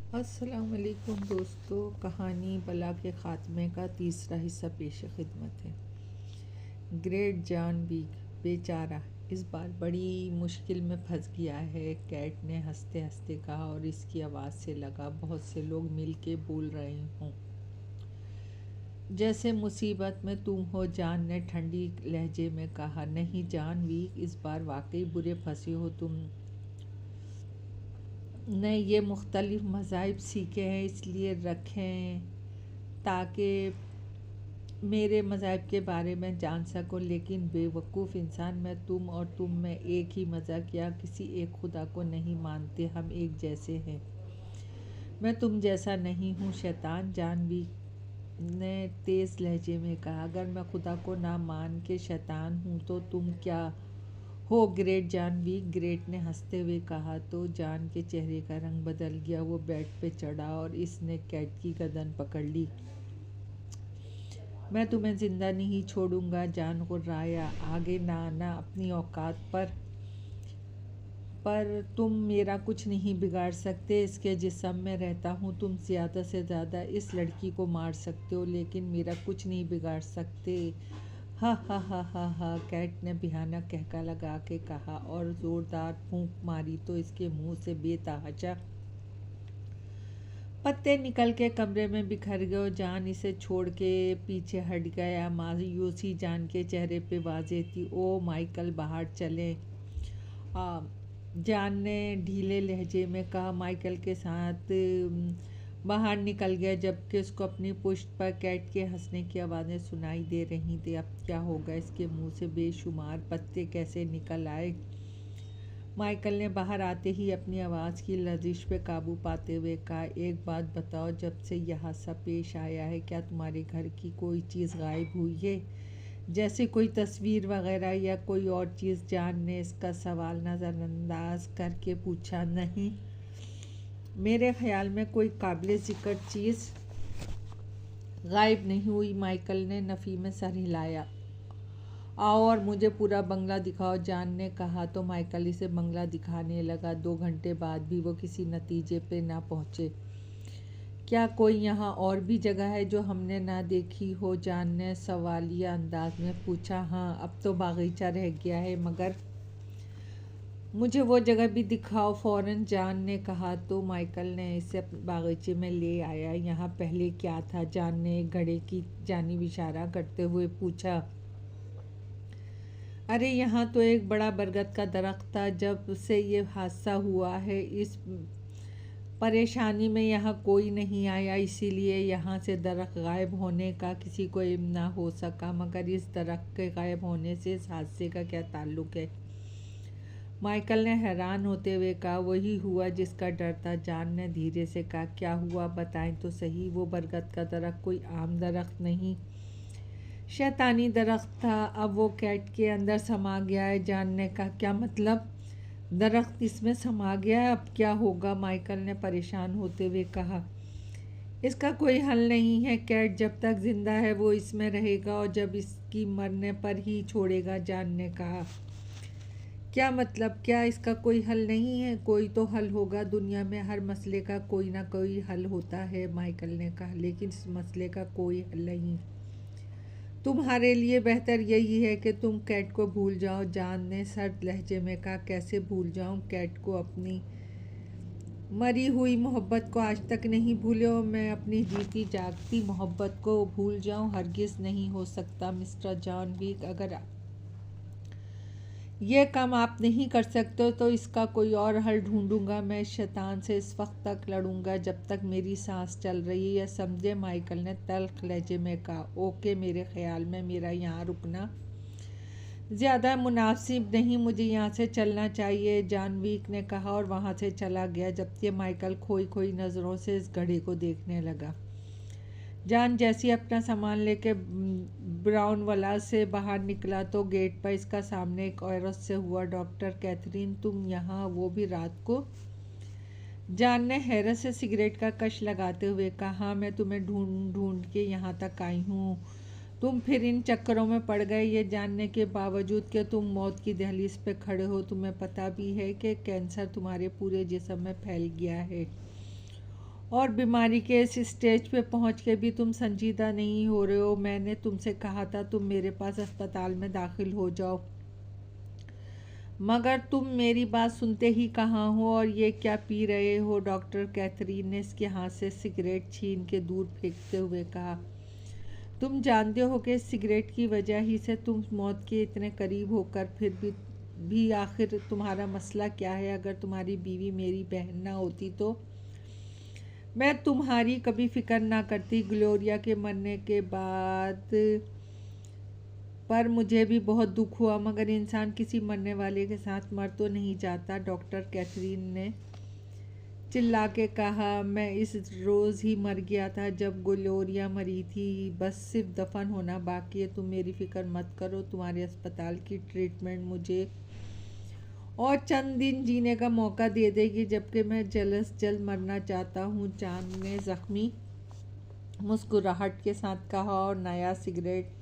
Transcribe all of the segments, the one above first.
अस्सलाम वालेकुम दोस्तों। कहानी बला के ख़ात्मे का तीसरा हिस्सा पेश खिदमत है। ग्रेट जॉन विक बेचारा इस बार बड़ी मुश्किल में फंस गया है, कैट ने हंसते हंसते कहा और इसकी आवाज़ से लगा बहुत से लोग मिल के बोल रहे हों। जैसे मुसीबत में तुम हो, जान ने ठंडी लहजे में कहा। नहीं जान विक, इस बार वाकई बुरे फंसे हो तुम ने ये मुख्तलिफ मज़ाहिब सीखे हैं इसलिए रखें ताकि मेरे मज़हब के बारे में जान सको, लेकिन बेवकूफ़ इंसान, मैं तुम और तुम में एक ही मज़हब या किसी एक खुदा को नहीं मानते। हम एक जैसे हैं। मैं तुम जैसा नहीं हूँ शैतान, जानवी ने तेज़ लहजे में कहा। अगर मैं खुदा को ना मान के शैतान हूँ तो तुम क्या हो? ग्रेट जानवी, ग्रेट ने हंसते हुए कहा। तो जान के चेहरे का रंग बदल गया। वो बेड पे चढ़ा और इसने कैट की गर्दन पकड़ ली। मैं तुम्हें ज़िंदा नहीं छोड़ूंगा, जान गुर्राया। आगे ना आना अपनी औकात पर तुम मेरा कुछ नहीं बिगाड़ सकते। इसके जिस्म में रहता हूँ। तुम ज़्यादा से ज़्यादा इस लड़की को मार सकते हो, लेकिन मेरा कुछ नहीं बिगाड़ सकते। हा हा हा हा हा, कैट ने भयानक कहका लगा के कहा और ज़ोरदार फूंक मारी तो इसके मुंह से बेतहाशा पत्ते निकल के कमरे में बिखर गए और जान इसे छोड़ के पीछे हट गया। मायूसी जान के चेहरे पे वाज़ेह थी। ओ माइकल, बाहर चलें। आ, जान ने ढीले लहजे में कहा। माइकल के साथ बाहर निकल गया, जबकि उसको अपनी पुश्त पर कैट के हंसने की आवाज़ें सुनाई दे रही थी। अब क्या होगा? इसके मुंह से बेशुमार पत्ते कैसे निकल आए? माइकल ने बाहर आते ही अपनी आवाज़ की लर्जिश पे काबू पाते हुए कहा। एक बात बताओ, जब से यह हादसा पेश आया है क्या तुम्हारे घर की कोई चीज़ गायब हुई है? जैसे कोई तस्वीर वगैरह या कोई और चीज़? जान ने इसका सवाल नज़रअंदाज करके पूछा। नहीं, मेरे ख्याल में कोई काबिल ज़िक्र चीज़ गायब नहीं हुई। माइकल ने नफ़ी में सर हिलाया। आओ और मुझे पूरा बंगला दिखाओ, जान ने कहा तो माइकल इसे बंगला दिखाने लगा। 2 घंटे बाद भी वो किसी नतीजे पे ना पहुँचे। क्या कोई यहाँ और भी जगह है जो हमने ना देखी हो? जान ने सवालिया अंदाज में पूछा। हाँ, अब तो बागीचा रह गया है, मगर मुझे वो जगह भी दिखाओ फ़ौरन, जान ने कहा तो माइकल ने इसे बागीचे में ले आया। यहाँ पहले क्या था? जान ने एक घड़े की जानिब इशारा करते हुए पूछा। अरे यहाँ तो एक बड़ा बरगद का दरख्त था। जब से ये हादसा हुआ है इस परेशानी में यहाँ कोई नहीं आया, इसीलिए यहाँ से दरख्त गायब होने का किसी को इल्म ना हो सका। मगर इस दरख्त के गायब होने से इस हादसे का क्या ताल्लुक़ है? माइकल ने हैरान होते हुए कहा। वही हुआ जिसका डर था, जान ने धीरे से कहा। क्या हुआ? बताएं तो सही। वो बरगद का दरख्त कोई आम दरख्त नहीं, शैतानी दरख्त था। अब वो कैट के अंदर समा गया है, जान ने कहा। क्या मतलब? दरख्त इसमें समा गया है? अब क्या होगा? माइकल ने परेशान होते हुए कहा। इसका कोई हल नहीं है। कैट जब तक जिंदा है वो इसमें रहेगा और जब इसकी मरने पर ही छोड़ेगा, जान ने कहा। क्या मतलब? क्या इसका कोई हल नहीं है? कोई तो हल होगा। दुनिया में हर मसले का कोई ना कोई हल होता है, माइकल ने कहा, लेकिन इस मसले का कोई हल नहीं। तुम्हारे लिए बेहतर यही है कि तुम कैट को भूल जाओ, जान ने सर्द लहजे में कहा। कैसे भूल जाऊं कैट को? अपनी मरी हुई मोहब्बत को आज तक नहीं भूले और मैं अपनी जीती जागती मोहब्बत को भूल जाऊं? हरगिज़ नहीं हो सकता मिस्टर जॉन विक। अगर यह काम आप नहीं कर सकते तो इसका कोई और हल ढूंढूंगा। मैं शैतान से इस वक्त तक लड़ूंगा जब तक मेरी सांस चल रही है, समझे? माइकल ने तल्ख लहजे में कहा। ओके, मेरे ख्याल में मेरा यहाँ रुकना ज़्यादा मुनासिब नहीं, मुझे यहाँ से चलना चाहिए, जानवीक ने कहा और वहाँ से चला गया, जबकि माइकल खोई खोई नज़रों से इस घड़ी को देखने लगा। जान जैसी अपना सामान लेके ब्राउन वाला से बाहर निकला तो गेट पर इसका सामने एक औरत से हुआ। डॉक्टर कैथरीन, तुम यहाँ? वो भी रात को? जान ने हैरत से सिगरेट का कश लगाते हुए कहा। हाँ, मैं तुम्हें ढूंढ ढूंढ के यहाँ तक आई हूँ। तुम फिर इन चक्करों में पड़ गए, ये जानने के बावजूद कि तुम मौत की दहलीज पे खड़े हो। तुम्हें पता भी है कि कैंसर तुम्हारे पूरे जिस्म में फैल गया है और बीमारी के इस स्टेज पे पहुंच के भी तुम संजीदा नहीं हो रहे हो। मैंने तुमसे कहा था तुम मेरे पास अस्पताल में दाखिल हो जाओ, मगर तुम मेरी बात सुनते ही कहाँ हो। और ये क्या पी रहे हो? डॉक्टर कैथरीन ने इसके हाथ से सिगरेट छीन के दूर फेंकते हुए कहा। तुम जानते हो कि सिगरेट की वजह ही से तुम मौत के इतने करीब होकर फिर भी आखिर तुम्हारा मसला क्या है? अगर तुम्हारी बीवी मेरी बहन ना होती तो मैं तुम्हारी कभी फिक्र ना करती। ग्लोरिया के मरने के बाद पर मुझे भी बहुत दुख हुआ, मगर इंसान किसी मरने वाले के साथ मर तो नहीं जाता। डॉक्टर कैथरीन ने चिल्ला के कहा, मैं इस रोज़ ही मर गया था जब ग्लोरिया मरी थी। बस सिर्फ दफन होना बाकी है। तुम मेरी फिक्र मत करो। तुम्हारे अस्पताल की ट्रीटमेंट मुझे और चंद दिन जीने का मौका दे देगी, जबकि मैं जल्द से जल्द मरना चाहता हूँ। चांद ने ज़ख्मी मुस्कुराहट के साथ कहा और नया सिगरेट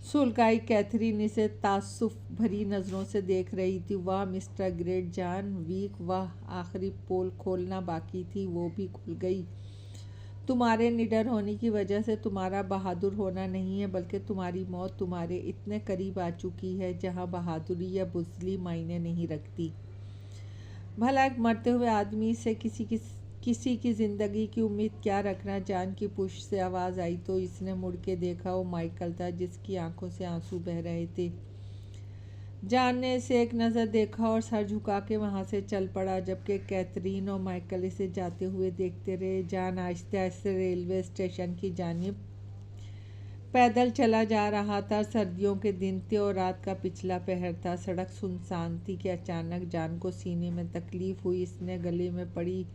सुलगाई। कैथरीन इसे तासुफ भरी नज़रों से देख रही थी। वाह मिस्टर ग्रेट जॉन वीक, वाह आखिरी पोल खोलना बाकी थी, वो भी खुल गई। तुम्हारे निडर होने की वजह से तुम्हारा बहादुर होना नहीं है, बल्कि तुम्हारी मौत तुम्हारे इतने करीब आ चुकी है जहां बहादुरी या बुज़दिली मायने नहीं रखती। भला एक मरते हुए आदमी से किसी की ज़िंदगी की उम्मीद क्या रखना? जान की पुष्ट से आवाज़ आई तो इसने मुड़ के देखा। वो माइकल था, जिसकी आंखों से आंसू बह रहे थे। जान ने इसे एक नज़र देखा और सर झुका के वहाँ से चल पड़ा, जबकि कैथरीन और माइकल इसे जाते हुए देखते रहे। जान आहिस्ते आहिस्ते रेलवे स्टेशन की जानिब पैदल चला जा रहा था। सर्दियों के दिन थे और रात का पिछला पहर था। सड़क सुनसान थी कि अचानक जान को सीने में तकलीफ हुई। इसने गले में पड़ी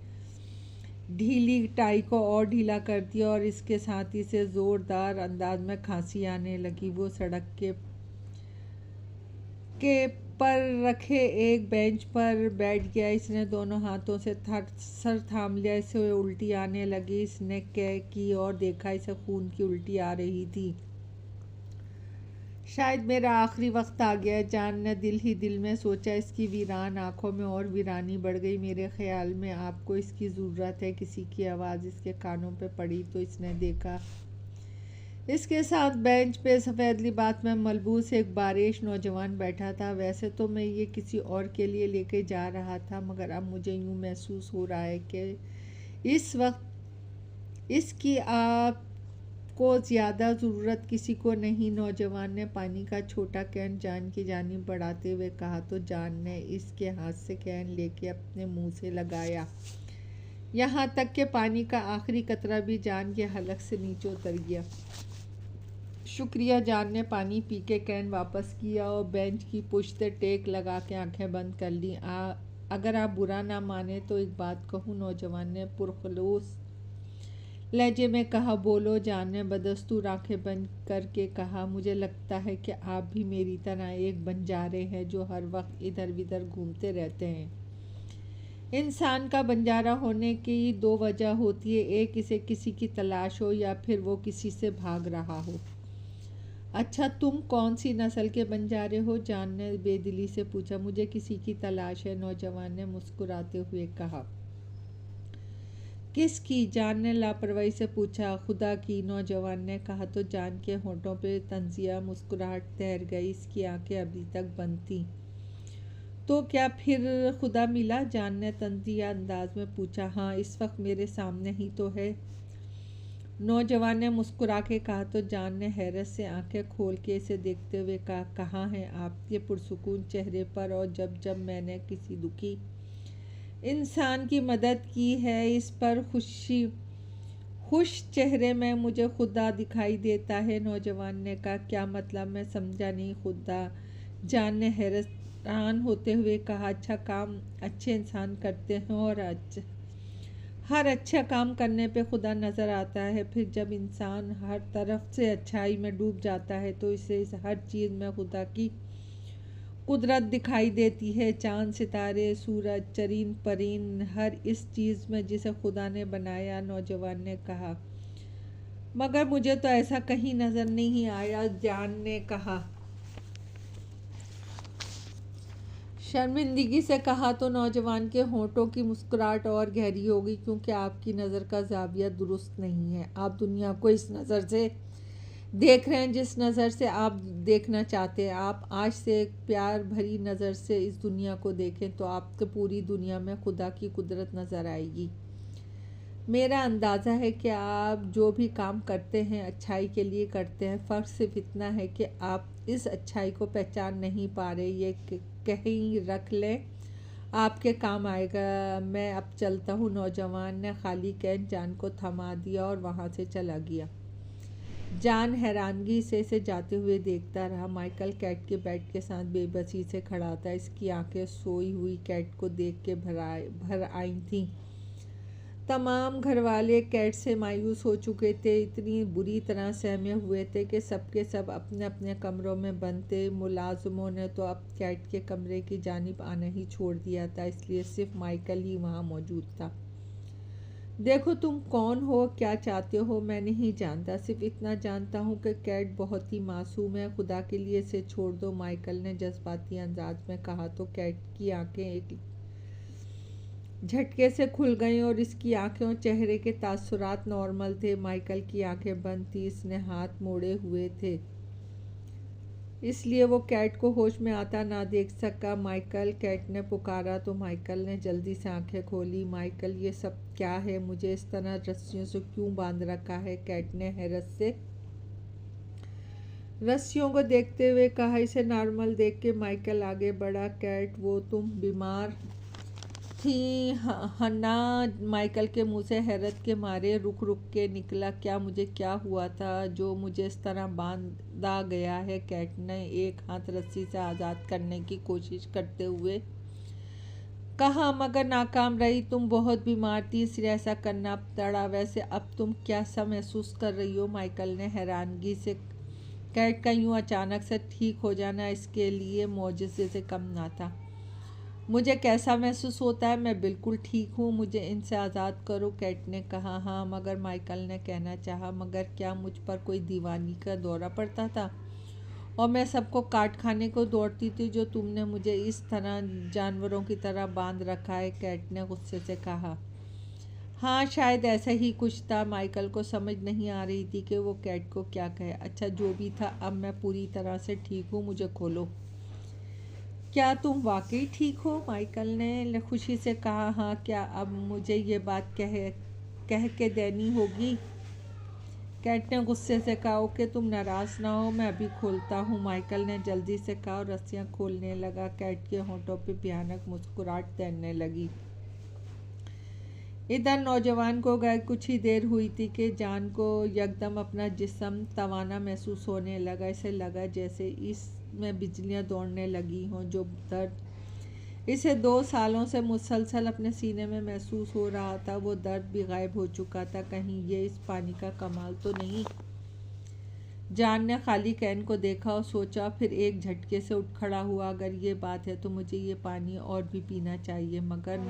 ढीली टाई को और ढीला कर दिया और इसके साथ ही से ज़ोरदार अंदाज में खांसी आने लगी। वो सड़क के पर रखे एक बेंच पर बैठ गया। इसने दोनों हाथों से सर थाम लिया। इसे उल्टी आने लगी। इसने क्या की और देखा, इसे खून की उल्टी आ रही थी। शायद मेरा आखिरी वक्त आ गया, जान ने दिल ही दिल में सोचा। इसकी वीरान आंखों में और वीरानी बढ़ गई। मेरे ख्याल में आपको इसकी ज़रूरत है। किसी की आवाज़ इसके कानों पे पड़ी तो इसने देखा इसके साथ बेंच पे सफ़ेद लिबास में मलबूस एक बारिश नौजवान बैठा था। वैसे तो मैं ये किसी और के लिए लेके जा रहा था, मगर अब मुझे यूँ महसूस हो रहा है कि इस वक्त इसकी आपको ज़्यादा ज़रूरत किसी को नहीं। नौजवान ने पानी का छोटा कैन जान की जानिब बढ़ाते हुए कहा तो जान ने इसके हाथ से कैन लेके अपने मुंह से लगाया, यहाँ तक कि पानी का आखिरी कतरा भी जान के हलक से नीचे उतर गया। शुक्रिया। जान ने पानी पी के कैन वापस किया और बेंच की पुश्त टेक लगा के आंखें बंद कर ली। अगर आप बुरा ना माने तो एक बात कहूँ, नौजवान ने पुरखलूस लहजे में कहा। बोलो, जान ने बदस्तूर आंखें बंद करके कहा। मुझे लगता है कि आप भी मेरी तरह एक बंजारे हैं जो हर वक्त इधर उधर घूमते रहते हैं। इंसान का बंजारा होने की दो वजह होती है, एक इसे किसी की तलाश हो या फिर वो किसी से भाग रहा हो। अच्छा, तुम कौन सी नस्ल के बंजारे हो? जान ने बेदिली से पूछा। मुझे किसी की तलाश है, नौजवान ने मुस्कुराते हुए कहा। किसकी? जान ने लापरवाही से पूछा। खुदा की, नौजवान ने कहा तो जान के होंठों पे तंजिया मुस्कुराहट तैर गई। इसकी आंखें अभी तक बंद थीं। तो क्या फिर खुदा मिला? जान ने तंजिया अंदाज में पूछा। हाँ, इस वक्त मेरे सामने ही तो है, नौजवान ने मुस्कुरा के कहा तो जान ने हैरत से आंखें खोल के इसे देखते हुए कहा, कहाँ हैं आपके पुरसुकून चेहरे पर? और जब मैंने किसी दुखी इंसान की मदद की है, इस पर खुश चेहरे में मुझे खुदा दिखाई देता है। नौजवान ने कहा, क्या मतलब? मैं समझा नहीं। खुदा? जान ने हैरान होते हुए कहा, अच्छा काम अच्छे इंसान करते हैं और हर अच्छा काम करने पे खुदा नज़र आता है। फिर जब इंसान हर तरफ से अच्छाई में डूब जाता है तो इसे इस हर चीज़ में खुदा की कुदरत दिखाई देती है। चांद, सितारे, सूरज, चरीन परीन, हर इस चीज़ में जिसे खुदा ने बनाया। नौजवान ने कहा, मगर मुझे तो ऐसा कहीं नज़र नहीं आया। जान ने कहा, शर्मिंदगी से कहा तो नौजवान के होठों की मुस्कुराहट और गहरी हो गई, क्योंकि आपकी नज़र का ज़ाविया दुरुस्त नहीं है। आप दुनिया को इस नज़र से देख रहे हैं जिस नज़र से आप देखना चाहते हैं। आप आज से एक प्यार भरी नज़र से इस दुनिया को देखें तो आपको पूरी दुनिया में खुदा की कुदरत नज़र आएगी। मेरा अंदाज़ा है कि आप जो भी काम करते हैं अच्छाई के लिए करते हैं। फ़र्क सिर्फ इतना है कि आप इस अच्छाई को पहचान नहीं पा रहे। ये कहीं रख लें, आपके काम आएगा। मैं अब चलता हूँ। नौजवान ने खाली कैन जान को थमा दिया और वहाँ से चला गया। जान हैरानगी से इसे जाते हुए देखता रहा। माइकल कैट के बेड के साथ बेबसी से खड़ा था। इसकी आंखें सोई हुई कैट को देख के भर आई थीं। तमाम घरवाले कैट से मायूस हो चुके थे। इतनी बुरी तरह सहमे हुए थे कि सबके सब अपने अपने कमरों में बंद थे। मुलाजमों ने तो अब कैट के कमरे की जानिब आना ही छोड़ दिया था, इसलिए सिर्फ माइकल ही वहाँ मौजूद था। देखो, तुम कौन हो, क्या चाहते हो, मैं नहीं जानता। सिर्फ इतना जानता हूँ कि कैट बहुत ही मासूम है। खुदा के लिए इसे छोड़ दो, माइकल ने जज्बाती अंदाज में कहा तो कैट की आंखें एक झटके से खुल गईं और इसकी आंखें और चेहरे के तासुरात नॉर्मल थे। माइकल की आंखें बंद थी, इसने हाथ मोड़े हुए थे, इसलिए वो कैट को होश में आता ना देख सका। माइकल, कैट ने पुकारा तो माइकल ने जल्दी से आंखें खोली। माइकल, ये सब क्या है? मुझे इस तरह रस्सियों से क्यों बांध रखा है? कैट ने हैरत से रस्सियों को देखते हुए कहा। इसे नॉर्मल देख के माइकल आगे बढ़ा। कैट, वो तुम बीमार थी हन्ना? माइकल के मुंह से हैरत के मारे रुक रुक के निकला। क्या मुझे क्या हुआ था जो मुझे इस तरह बांधा गया है? कैट ने एक हाथ रस्सी से आज़ाद करने की कोशिश करते हुए कहा, मगर नाकाम रही। तुम बहुत बीमार थी, इसलिए ऐसा करना पड़ा। वैसे अब तुम क्या सा महसूस कर रही हो? माइकल ने हैरानगी से कैट का यूं अचानक से ठीक हो जाना इसके लिए मौजज़े से कम ना था। मुझे कैसा महसूस होता है? मैं बिल्कुल ठीक हूँ, मुझे इनसे आज़ाद करो, कैट ने कहा। हाँ, मगर माइकल ने कहना चाहा, मगर क्या मुझ पर कोई दीवानी का दौरा पड़ता था और मैं सबको काट खाने को दौड़ती थी जो तुमने मुझे इस तरह जानवरों की तरह बांध रखा है? कैट ने गुस्से से कहा। हाँ, शायद ऐसा ही कुछ था। माइकल को समझ नहीं आ रही थी कि वो कैट को क्या कहे। अच्छा, जो भी था, अब मैं पूरी तरह से ठीक हूँ, मुझे खोलो। क्या तुम वाकई ठीक हो? माइकल ने खुशी से कहा। हाँ, क्या अब मुझे ये बात कह के देनी होगी? कैट ने गुस्से से कहा। ओके, तुम नाराज़ ना हो, मैं अभी खोलता हूँ, माइकल ने जल्दी से कहा और रस्सियाँ खोलने लगा। कैट के होंठों पे भयानक मुस्कुराहट तैरने लगी। इधर नौजवान को गए कुछ ही देर हुई थी कि जान को यकदम अपना जिस्म तवाना महसूस होने लगा। इसे लगा जैसे इसमें बिजलियां दौड़ने लगी हों। जो दर्द इसे 2 सालों से मुसलसल अपने सीने में महसूस हो रहा था, वो दर्द भी गायब हो चुका था। कहीं ये इस पानी का कमाल तो नहीं? जान ने खाली कैन को देखा और सोचा, फिर एक झटके से उठ खड़ा हुआ। अगर ये बात है तो मुझे ये पानी और भी पीना चाहिए। मगर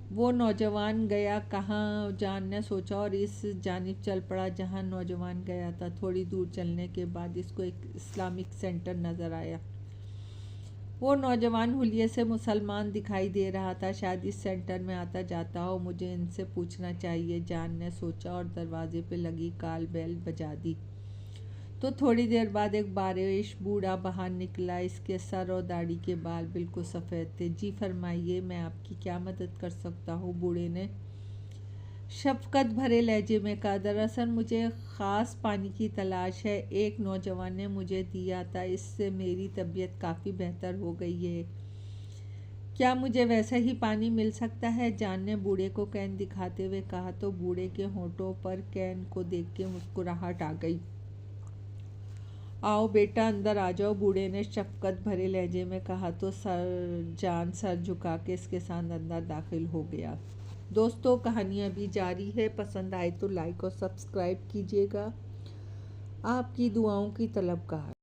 वो नौजवान गया कहाँ? जान ने सोचा और इस जानिब चल पड़ा जहाँ नौजवान गया था। थोड़ी दूर चलने के बाद इसको एक इस्लामिक सेंटर नज़र आया। वो नौजवान हुलिये से मुसलमान दिखाई दे रहा था। शायद इस सेंटर में आता जाता हो, मुझे इनसे पूछना चाहिए, जान ने सोचा और दरवाजे पे लगी कॉल बेल बजा दी। तो थोड़ी देर बाद एक बारिश बूढ़ा बाहर निकला। इसके सर और दाढ़ी के बाल बिल्कुल सफ़ेद थे। जी फरमाइए, मैं आपकी क्या मदद कर सकता हूँ? बूढ़े ने शफकत भरे लहजे में कहा। दरअसल मुझे ख़ास पानी की तलाश है, एक नौजवान ने मुझे दिया था, इससे मेरी तबीयत काफ़ी बेहतर हो गई है। क्या मुझे वैसा ही पानी मिल सकता है? जान ने बूढ़े को कैन दिखाते हुए कहा तो बूढ़े के होंठों पर कैन को देख के मुस्कुराहट आ गई। आओ बेटा, अंदर आ जाओ, बूढ़े ने शफकत भरे लहजे में कहा तो जान सर झुका के इसके साथ अंदर दाखिल हो गया। दोस्तों, कहानी अभी जारी है। पसंद आए तो लाइक और सब्सक्राइब कीजिएगा। आपकी दुआओं की तलबगार।